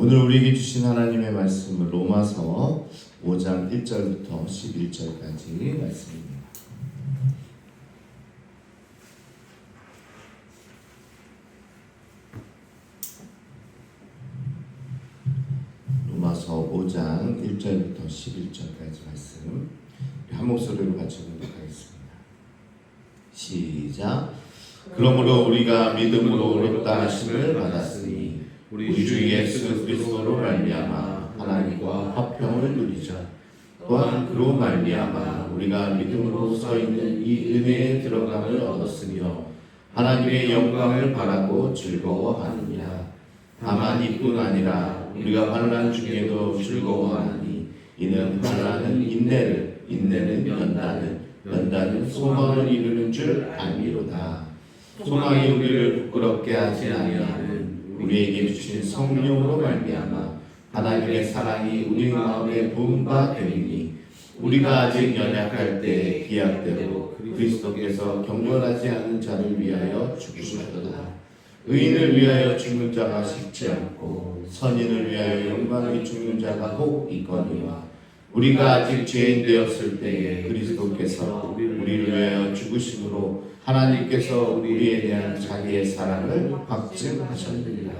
오늘 우리에게 주신 하나님의 말씀은 로마서 5장 1절부터 11절까지 말씀입니다. 로마서 5장 1절부터 11절까지 말씀 한 목소리로 같이 공독하겠습니다. 시작. 그러므로 우리가 믿음으로 의롭다 하심을 받았으니 우리 주 예수 그리스도로 말미암아 하나님과 화평을 누리자. 또한 그로 말미암아 우리가 믿음으로 서 있는 이 은혜에 들어감을 얻었으며 하나님의 영광을 바라고 즐거워하느니라. 다만 이뿐 아니라 우리가 환난 중에도 즐거워하니 이는 환난은 인내를, 인내는 연단을, 연단은 소망을 이루는 줄 알미로다. 소망이 우리를 부끄럽게 하지 아니하는 우리에게 주신 성령으로 말미암아 하나님의 사랑이 우리 마음에 부음바 되리니 우리가 아직 연약할 때 기약대로 그리스도께서 경건하지 않은 자를 위하여 죽으셨도다. 의인을 위하여 죽는 자가 식지 않고 선인을 위하여 영광이 죽는 자가 혹 있거니와 우리가 아직 죄인 되었을 때에 그리스도께서 우리를 위하여 죽으심으로 하나님께서 우리에 대한 자기의 사랑을 확증하셨느니라.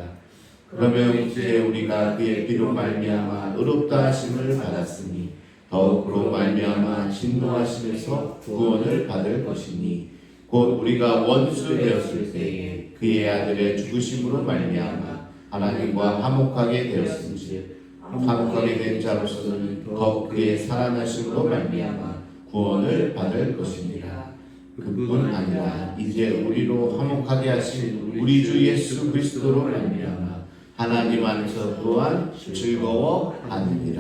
그러면 이제 우리가 그의 피로 말미암아 의롭다 하심을 받았으니 더욱 그로 말미암아 진노하심에서 구원을 받을 것이니 곧 우리가 원수 되었을 때에 그의 아들의 죽으심으로 말미암아 하나님과 화목하게 되었은지 화목하게 된 자로서는 더욱 그의 살아나심으로 말미암아 구원을 받을 것이니라. 그뿐 아니라 이제 우리로 화목하게 하신 우리 주 예수 그리스도로 말미암아 하나님 안에서 또한 즐거워하느니라.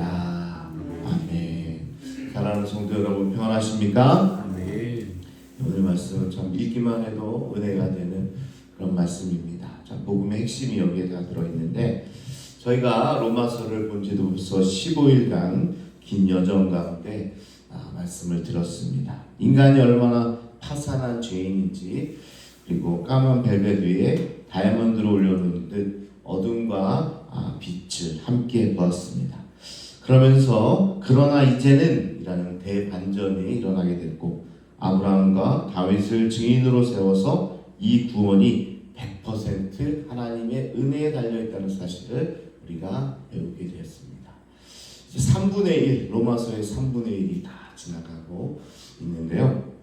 아멘. 사랑하는 성도 여러분 평안하십니까? 아멘. 오늘 말씀은 참 읽기만 해도 은혜가 되는 그런 말씀입니다. 참 복음의 핵심이 여기에 다 들어있는데 저희가 로마서를 본 지도 벌써 15일간 긴 여정 가운데 말씀을 들었습니다. 인간이 얼마나 파산한 죄인인지 그리고 까만 벨벳 위에 다이아몬드를 올려놓은 듯 어둠과 빛을 함께 보았습니다. 그러면서 그러나 이제는 이라는 대반전이 일어나게 됐고 아브라함과 다윗을 증인으로 세워서 이 구원이 100% 하나님의 은혜에 달려있다는 사실을 우리가 배우게 되었습니다. 3분의 1, 로마서의 3분의 1이 다 지나가고 있는데요.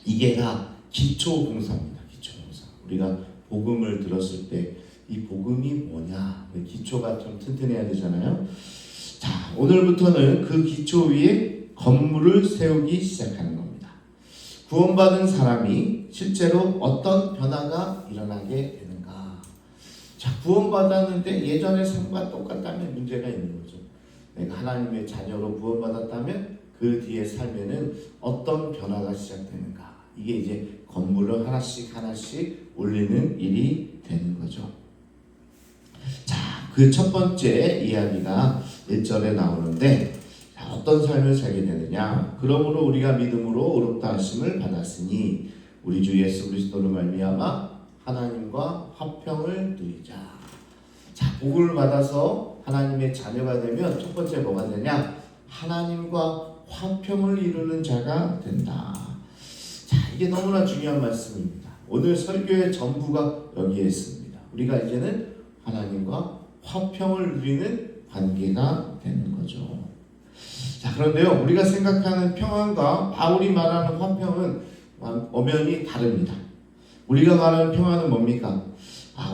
이게 다 기초공사입니다. 기초공사. 우리가 복음을 들었을 때 이 복음이 뭐냐, 기초가 좀 튼튼해야 되잖아요. 자, 오늘부터는 그 기초 위에 건물을 세우기 시작하는 겁니다. 구원받은 사람이 실제로 어떤 변화가 일어나게 되는가. 자, 구원받았는데 예전의 삶과 똑같다면 문제가 있는 거죠. 내가 하나님의 자녀로 구원받았다면 그 뒤에 삶에는 어떤 변화가 시작되는가. 이게 이제 건물을 하나씩 하나씩 올리는 일이 되는 거죠. 자, 그 첫 번째 이야기가 1절에 나오는데 자, 어떤 삶을 살게 되느냐. 그러므로 우리가 믿음으로 의롭다 하심을 받았으니 우리 주 예수 그리스도로 말미암아 하나님과 화평을 누리자. 자, 복을 받아서 하나님의 자녀가 되면 첫 번째 뭐가 되냐? 하나님과 화평을 이루는 자가 된다. 자, 이게 너무나 중요한 말씀입니다. 오늘 설교의 전부가 여기에 있습니다. 우리가 이제는 하나님과 화평을 누리는 관계가 되는 거죠. 자, 그런데요, 우리가 생각하는 평안과 바울이 말하는 화평은 엄연히 다릅니다. 우리가 말하는 평안은 뭡니까?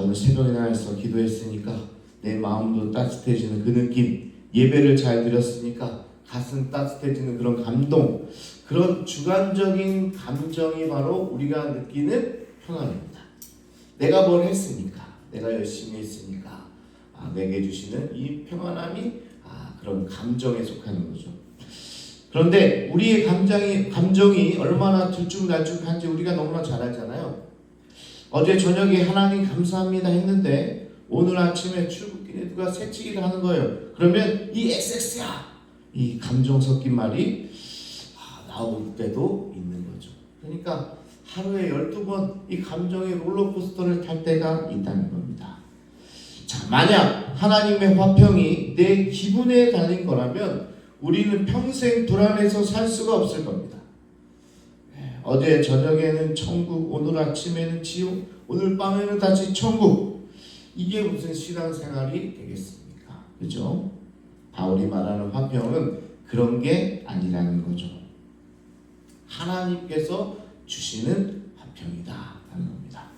오늘 새벽에 나와서 기도했으니까 내 마음도 따뜻해지는 그 느낌, 예배를 잘 드렸으니까 가슴 따뜻해지는 그런 감동, 그런 주관적인 감정이 바로 우리가 느끼는 평안입니다. 내가 뭘 했으니까, 내가 열심히 했으니까 내게 주시는 이 평안함이 그런 감정에 속하는 거죠. 그런데 우리의 감정이 얼마나 들쭉날쭉한지 우리가 너무나 잘 알잖아요. 어제 저녁에 하나님 감사합니다 했는데 오늘 아침에 출근길에 누가 새치기를 하는 거예요. 그러면 이 XX야! 이 감정 섞인 말이 나올 때도 있는 거죠. 그러니까 하루에 12번 이 감정의 롤러코스터를 탈 때가 있다는 겁니다. 자, 만약 하나님의 화평이 내 기분에 달린 거라면 우리는 평생 불안해서 살 수가 없을 겁니다. 어제 저녁에는 천국, 오늘 아침에는 지옥, 오늘 밤에는 다시 천국. 이게 무슨 신앙생활이 되겠습니까? 그죠? 바울이 말하는 화평은 그런 게 아니라는 거죠. 하나님께서 주시는 화평이다 하는 겁니다.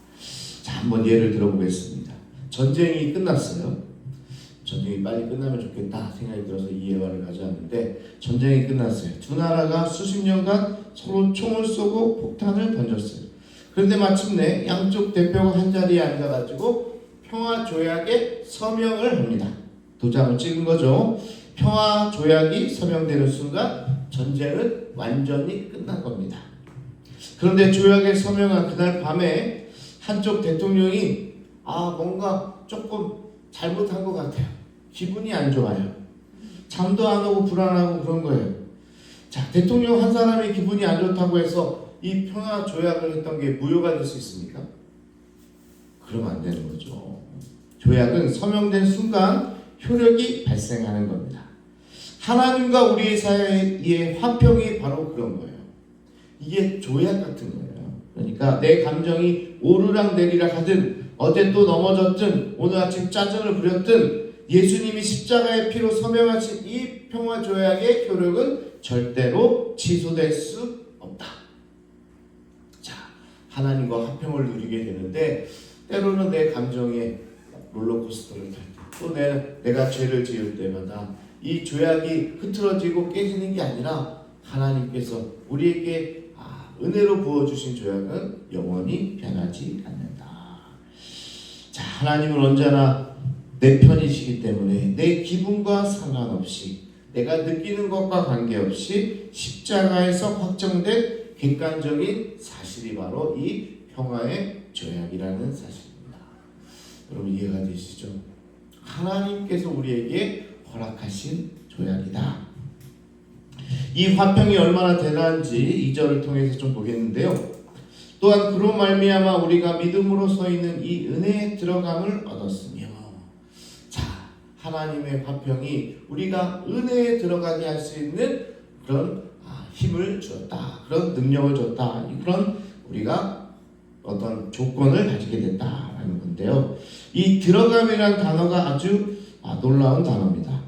자, 한번 예를 들어보겠습니다. 전쟁이 끝났어요. 전쟁이 빨리 끝나면 좋겠다 생각이 들어서 이 예화를 가져왔는데, 전쟁이 끝났어요. 두 나라가 수십 년간 서로 총을 쏘고 폭탄을 던졌어요. 그런데 마침내 양쪽 대표가 한 자리에 앉아가지고 평화조약에 서명을 합니다. 도장을 찍은 거죠. 평화조약이 서명되는 순간 전쟁은 완전히 끝난 겁니다. 그런데 조약에 서명한 그날 밤에 한쪽 대통령이 뭔가 조금 잘못한 것 같아요. 기분이 안 좋아요. 잠도 안 오고 불안하고 그런 거예요. 자, 대통령 한 사람이 기분이 안 좋다고 해서 이 평화 조약을 했던 게 무효가 될 수 있습니까? 그러면 안 되는 거죠. 조약은 서명된 순간 효력이 발생하는 겁니다. 하나님과 우리의 사이의 화평이 바로 그런 거예요. 이게 조약 같은 거예요. 그러니까 내 감정이 오르락 내리락 하든, 어제 또 넘어졌든, 오늘 아침 짜증을 부렸든, 예수님이 십자가의 피로 서명하신 이 평화 조약의 효력은 절대로 취소될 수 없다. 자, 하나님과 화평을 누리게 되는데, 때로는 내 감정에 롤러코스터를 탈 때, 또 내가 죄를 지을 때마다 이 조약이 흐트러지고 깨지는 게 아니라 하나님께서 우리에게 은혜로 부어주신 조약은 영원히 변하지 않는다. 자, 하나님은 언제나 내 편이시기 때문에 내 기분과 상관없이, 내가 느끼는 것과 관계없이 십자가에서 확정된 객관적인 사실이 바로 이 평화의 조약이라는 사실입니다. 여러분 이해가 되시죠? 하나님께서 우리에게 허락하신 조약이다. 이 화평이 얼마나 대단한지 2절을 통해서 좀 보겠는데요. 또한 그로 말미암아 우리가 믿음으로 서 있는 이 은혜에 들어감을 얻었으며. 자, 하나님의 화평이 우리가 은혜에 들어가게 할 수 있는 그런 힘을 주었다, 그런 능력을 줬다, 그런 우리가 어떤 조건을 가지게 됐다라는 건데요. 이 들어감이라는 단어가 아주 놀라운 단어입니다.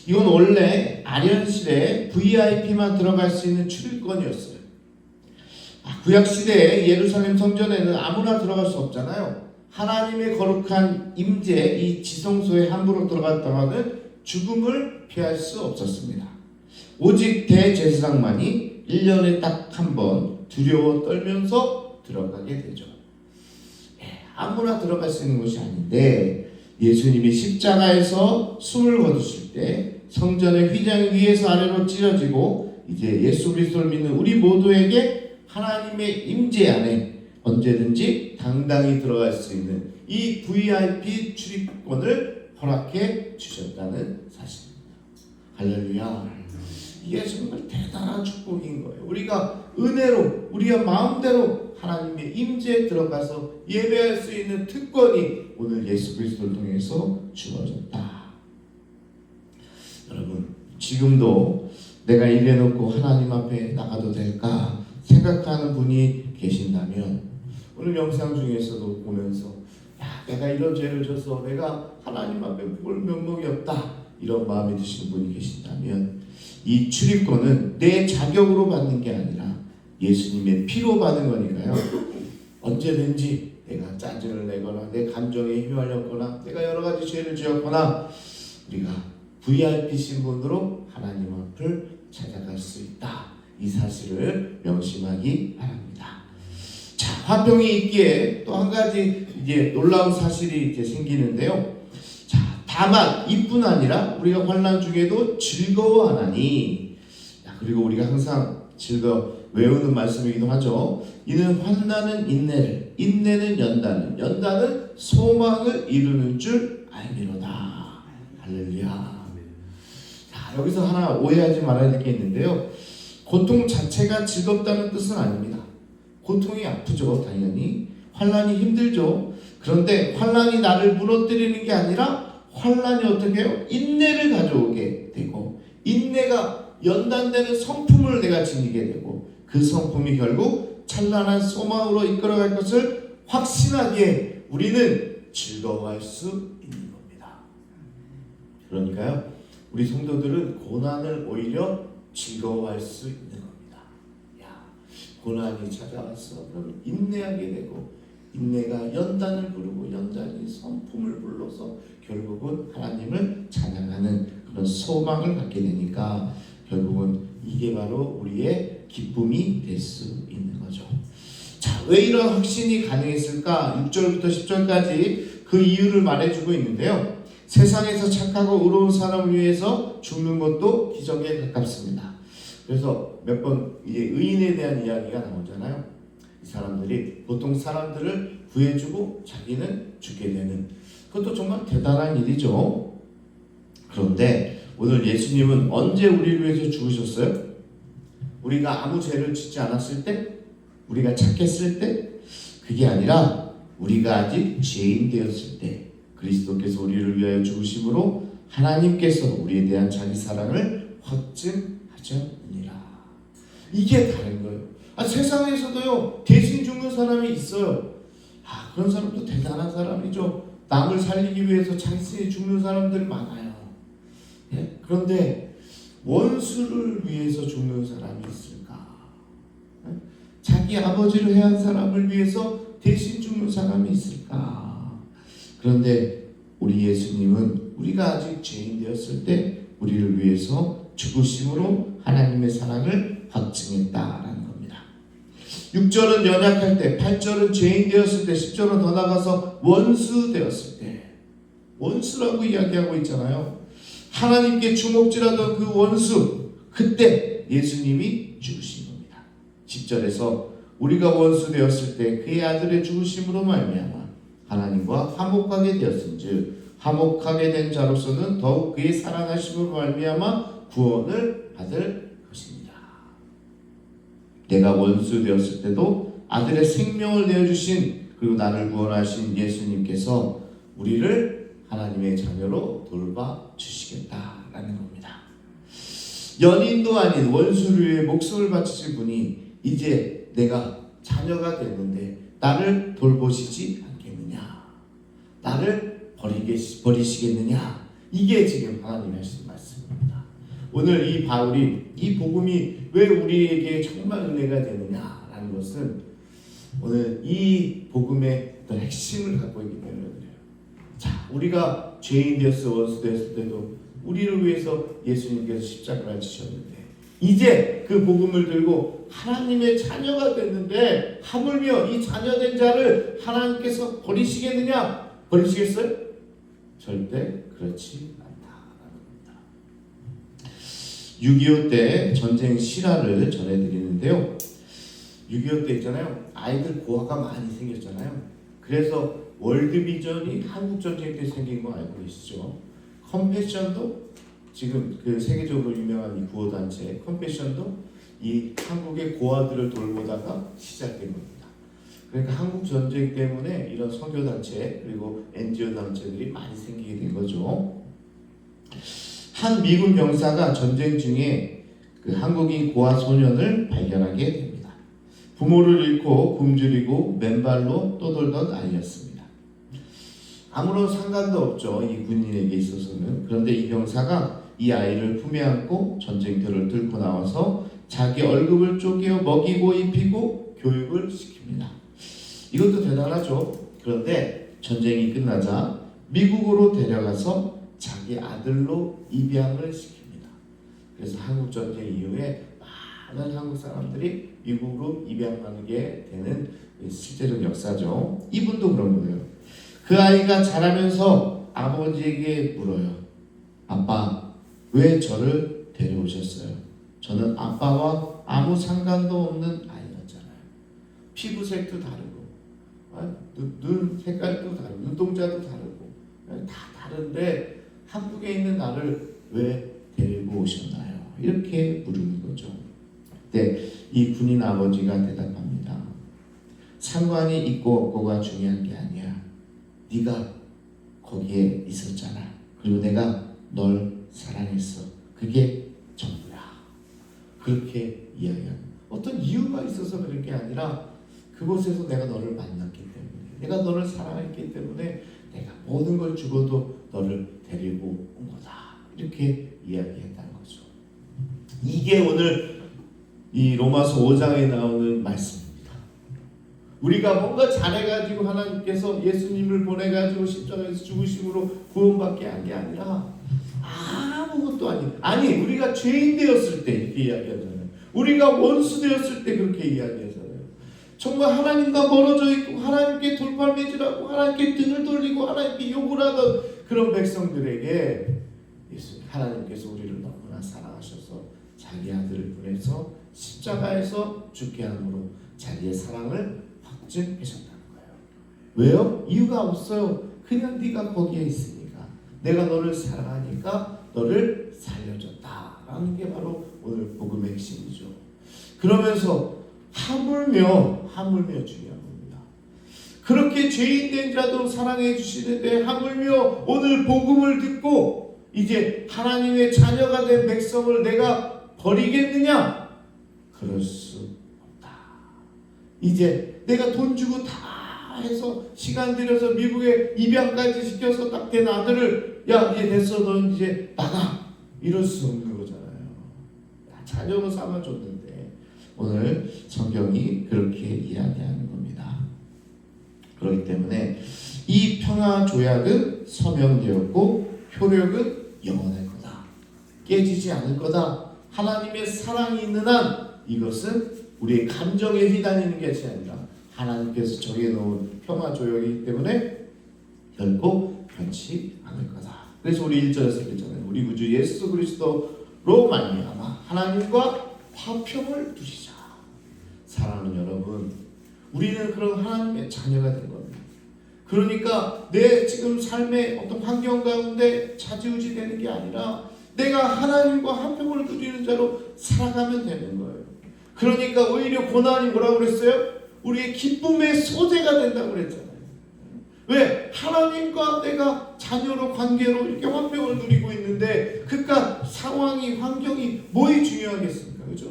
이건 원래 아련실에 VIP만 들어갈 수 있는 출입권이었어요. 구약시대에 예루살렘 성전에는 아무나 들어갈 수 없잖아요. 하나님의 거룩한 임재, 이 지성소에 함부로 들어갔다가는 죽음을 피할 수 없었습니다. 오직 대제사장만이 1년에 딱 한 번 두려워 떨면서 들어가게 되죠. 아무나 들어갈 수 있는 곳이 아닌데, 예수님이 십자가에서 숨을 거두실 때 성전의 휘장이 위에서 아래로 찢어지고 이제 예수 그리스도를 믿는 우리 모두에게 하나님의 임재 안에 언제든지 당당히 들어갈 수 있는 이 VIP 출입권을 허락해 주셨다는 사실입니다. 할렐루야. 이게 정말 대단한 축복인 거예요. 우리가 은혜로, 우리가 마음대로 하나님의 임재에 들어가서 예배할 수 있는 특권이 오늘 예수 그리스도를 통해서 주어졌다. 여러분, 지금도 내가 이래놓고 하나님 앞에 나가도 될까 생각하는 분이 계신다면, 오늘 영상 중에서도 보면서 내가 이런 죄를 져서 내가 하나님 앞에 볼 면목이 없다, 이런 마음이 드시는 분이 계신다면, 이 출입권은 내 자격으로 받는 게 아니라 예수님의 피로 받은 거니까요. 언제든지 내가 짜증을 내거나 내 감정에 휘말렸거나 내가 여러 가지 죄를 지었거나 우리가 VIP 신분으로 하나님 앞을 찾아갈 수 있다. 이 사실을 명심하기 바랍니다. 자, 화평이 있기에 또 한 가지 이제 놀라운 사실이 이제 생기는데요. 자, 다만 이뿐 아니라 우리가 환난 중에도 즐거워하나니. 그리고 우리가 항상 외우는 말씀이기도 하죠. 이는 환난은 인내를, 인내는 연단을, 연단은 소망을 이루는 줄 알미로다. 할렐루야. 자, 여기서 하나 오해하지 말아야 될 게 있는데요. 고통 자체가 즐겁다는 뜻은 아닙니다. 고통이 아프죠, 당연히. 환난이 힘들죠. 그런데 환난이 나를 무너뜨리는 게 아니라 환난이 어떻게 해요? 인내를 가져오게 되고, 인내가 연단되는 성품을 내가 지니게 되고, 그 성품이 결국 찬란한 소망으로 이끌어갈 것을 확신하기에 우리는 즐거워할 수 있는 겁니다. 그러니까요, 우리 성도들은 고난을 오히려 즐거워할 수 있는 겁니다. 야, 고난이 찾아왔어. 그럼 인내하게 되고, 인내가 연단을 부르고, 연단이 성품을 불러서 결국은 하나님을 찬양하는 그런 소망을 갖게 되니까 결국은 이게 바로 우리의 기쁨이 될 수 있는 거죠. 자, 왜 이런 확신이 가능했을까? 6절부터 10절까지 그 이유를 말해주고 있는데요. 세상에서 착하고 의로운 사람을 위해서 죽는 것도 기적에 가깝습니다. 그래서 몇 번 의인에 대한 이야기가 나오잖아요. 이 사람들이 보통 사람들을 구해주고 자기는 죽게 되는, 그것도 정말 대단한 일이죠. 그런데 오늘 예수님은 언제 우리를 위해서 죽으셨어요? 우리가 아무 죄를 짓지 않았을 때? 우리가 착했을 때? 그게 아니라 우리가 아직 죄인 되었을 때 그리스도께서 우리를 위하여 죽으심으로 하나님께서 우리에 대한 자기 사랑을 확증하셨느니라. 이게 다른 거예요. 세상에서도요, 대신 죽는 사람이 있어요. 그런 사람도 대단한 사람이죠. 남을 살리기 위해서 자신이 죽는 사람들 많아요. 예? 그런데 원수를 위해서 죽는 사람이 있을까? 예? 자기 아버지를 해한 사람을 위해서 대신 죽는 사람이 있을까? 그런데 우리 예수님은 우리가 아직 죄인 되었을 때 우리를 위해서 죽으심으로 하나님의 사랑을 확증했다라는 겁니다. 6절은 연약할 때, 8절은 죄인 되었을 때, 10절은 더 나가서 원수 되었을 때, 원수라고 이야기하고 있잖아요. 하나님께 주먹질하던 그 원수, 그때 예수님이 죽으신 겁니다. 10절에서 우리가 원수 되었을 때 그의 아들의 죽으심으로 말미암아 하나님과 화목하게 되었은즉 화목하게 된 자로서는 더욱 그의 살아나심으로 말미암아 구원을 받을 것입니다. 내가 원수 되었을 때도 아들의 생명을 내어주신, 그리고 나를 구원하신 예수님께서 우리를 하나님의 자녀로 돌봐주시겠다라는 겁니다. 연인도 아닌 원수를 위해 목숨을 바치실 분이 이제 내가 자녀가 됐는데 나를 돌보시지 않겠느냐, 나를 버리시겠느냐, 이게 지금 하나님이 하시는 말씀입니다. 오늘 이 바울이 이 복음이 왜 우리에게 정말 은혜가 되느냐라는 것은 오늘 이 복음의 어떤 핵심을 갖고 있기 때문에 그래요. 자, 우리가 죄인 되었어, 원수 되었을 때도 우리를 위해서 예수님께서 십자가를 지셨는데 이제 그 복음을 들고 하나님의 자녀가 됐는데 하물며 이 자녀된 자를 하나님께서 버리시겠느냐? 버리시겠어요? 절대 그렇지 않다라는 겁니다. 6.25 때 전쟁 실화를 전해드리는데요. 6.25 때 있잖아요. 아이들 고아가 많이 생겼잖아요. 그래서 월드비전이 한국전쟁 때 생긴 거 알고 계시죠? 컴패션도 지금 그 세계적으로 유명한 이 구호단체 컴패션도 이 한국의 고아들을 돌보다가 시작된 겁니다. 그러니까 한국 전쟁 때문에 이런 선교단체 그리고 NGO 단체들이 많이 생기게 된 거죠. 한 미군 병사가 전쟁 중에 그 한국인 고아 소년을 발견하게 됩니다. 부모를 잃고 굶주리고 맨발로 떠돌던 아이였습니다. 아무런 상관도 없죠, 이 군인에게 있어서는. 그런데 이 병사가 이 아이를 품에 안고 전쟁터를 뚫고 나와서 자기 월급을 쪼개어 먹이고 입히고 교육을 시킵니다. 이것도 대단하죠. 그런데 전쟁이 끝나자 미국으로 데려가서 자기 아들로 입양을 시킵니다. 그래서 한국 전쟁 이후에 많은 한국 사람들이 미국으로 입양하게 되는 실제적 역사죠. 이분도 그런 거예요. 그 아이가 자라면서 아버지에게 물어요. 아빠, 왜 저를 데려오셨어요? 저는 아빠와 아무 상관도 없는 아이였잖아요. 피부색도 다르고, 눈 색깔도 다르고, 눈동자도 다르고, 다 다른데 한국에 있는 나를 왜 데리고 오셨나요? 이렇게 물은 거죠. 네, 이 군인 아버지가 대답합니다. 상관이 있고 없고가 중요한 게 아니야. 네가 거기에 있었잖아. 그리고 내가 널 사랑했어. 그게 전부야. 그렇게 이야기하는, 어떤 이유가 있어서 그런 게 아니라 그곳에서 내가 너를 만났기 때문에, 내가 너를 사랑했기 때문에 내가 모든 걸 주고도 너를 데리고 온 거다. 이렇게 이야기했다는 거죠. 이게 오늘 이 로마서 5장에 나오는 말씀입니다. 우리가 뭔가 잘해가지고 하나님께서 예수님을 보내가지고 십자가에서 죽으심으로 구원받게 한 게 아니라 아무것도 아니 우리가 죄인 되었을 때 이렇게 이야기하잖아요. 우리가 원수 되었을 때 그렇게 이야기하잖아요. 정말 하나님과 멀어져 있고 하나님께 돌팔매질하고 하나님께 등을 돌리고 하나님께 욕을 하던 그런 백성들에게 하나님께서 우리를 너무나 사랑하셔서 자기 아들을 보내서 십자가에서 죽게 함으로 자기의 사랑을 확증하셨다는 거예요. 왜요? 이유가 없어요. 그냥 네가 거기에 있으니까, 내가 너를 사랑하니까 너를 살려줬다라는 게 바로 오늘 복음의 핵심이죠. 그러면서 하물며 중요한 겁니다. 그렇게 죄인된 자도 사랑해 주시는데 하물며 오늘 복음을 듣고 이제 하나님의 자녀가 된 백성을 내가 버리겠느냐? 그럴 수 없다. 이제 내가 돈 주고 다 해서 시간 들여서 미국에 입양까지 시켜서 딱 된 아들을 야 이제 됐어 넌 이제 나가, 이럴 수 없는 거잖아요. 자녀로 삼아줬는데 오늘 성경이 그렇게 이야기하는 겁니다. 그렇기 때문에 이 평화 조약은 서명되었고 효력은 영원할 거다. 깨지지 않을 거다. 하나님의 사랑이 있는 한 이것은 우리의 감정에 휘달리는 것이 아니라 하나님께서 정해놓은 평화 조약이기 때문에 결코 변치 않을 거다. 그래서 우리 1절에서 그랬잖아요. 우리 구주 예수 그리스도로 말미암아 하나님과 화평을 두시자. 사랑하는 여러분, 우리는 그런 하나님의 자녀가 된 겁니다. 그러니까 내 지금 삶의 어떤 환경 가운데 좌지우지 되는 게 아니라 내가 하나님과 화평을 누리는 자로 살아가면 되는 거예요. 그러니까 오히려 고난이 뭐라고 그랬어요? 우리의 기쁨의 소재가 된다고 그랬잖아요. 왜? 하나님과 내가 자녀로 관계로 이렇게 화평을 누리고 있는데 그깟 상황이 환경이 뭐이 중요하겠습니까? 그죠?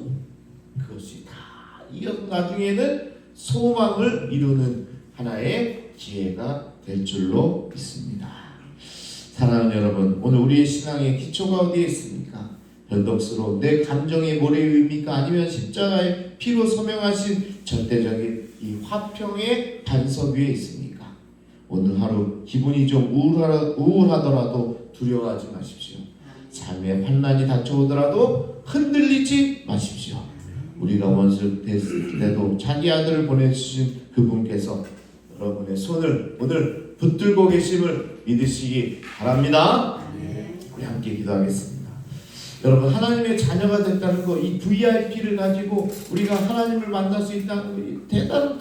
그것이 다 이어서 나중에는 소망을 이루는 하나의 기회가 될 줄로 믿습니다. 사랑하는 여러분, 오늘 우리의 신앙의 기초가 어디에 있습니까? 변덕스러운 내 감정의 모래위입니까? 아니면 십자가의 피로 서명하신 절대적인 이 화평의 반석 위에 있습니까? 오늘 하루 기분이 좀 우울하더라도 두려워하지 마십시오. 삶의 환난이 닥쳐오더라도 흔들리지 마십시오. 우리가 원수 됐을 때도 자기 아들을 보내주신 그분께서 여러분의 손을 오늘 붙들고 계심을 믿으시기 바랍니다. 우리 함께 기도하겠습니다. 여러분, 하나님의 자녀가 됐다는 거, 이 VIP를 가지고 우리가 하나님을 만날 수 있다는 거, 대단한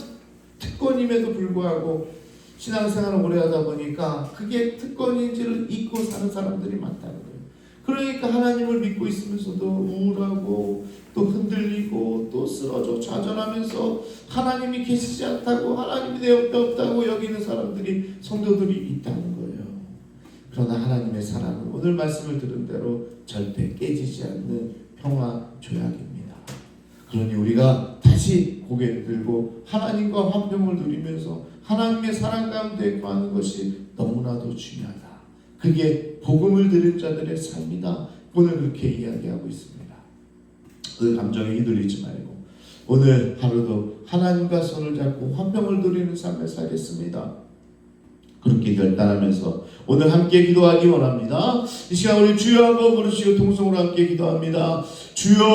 특권임에도 불구하고 신앙생활을 오래 하다 보니까 그게 특권인지를 잊고 사는 사람들이 많다는 거예요. 그러니까 하나님을 믿고 있으면서도 우울하고 또 흔들리고 또 쓰러져 좌절하면서 하나님이 계시지 않다고, 하나님이 내 옆에 없다고 여기는 사람들이, 성도들이 있다는 거예요. 그러나 하나님의 사랑은 오늘 말씀을 들은 대로 절대 깨지지 않는 평화 조약입니다. 그러니 우리가 다시 고개를 들고 하나님과 화평을 누리면서 하나님의 사랑 가운데 거하는 것이 너무나도 중요하다. 그게 복음을 들은 자들의 삶이다. 오늘 그렇게 이야기하고 있습니다. 그 감정에 휘둘리지 말고 오늘 하루도 하나님과 손을 잡고 화평을 누리는 삶을 살겠습니다. 그렇게 결단하면서 오늘 함께 기도하기 원합니다. 이 시간 우리 주여 한번 부르시고 통성으로 함께 기도합니다. 주여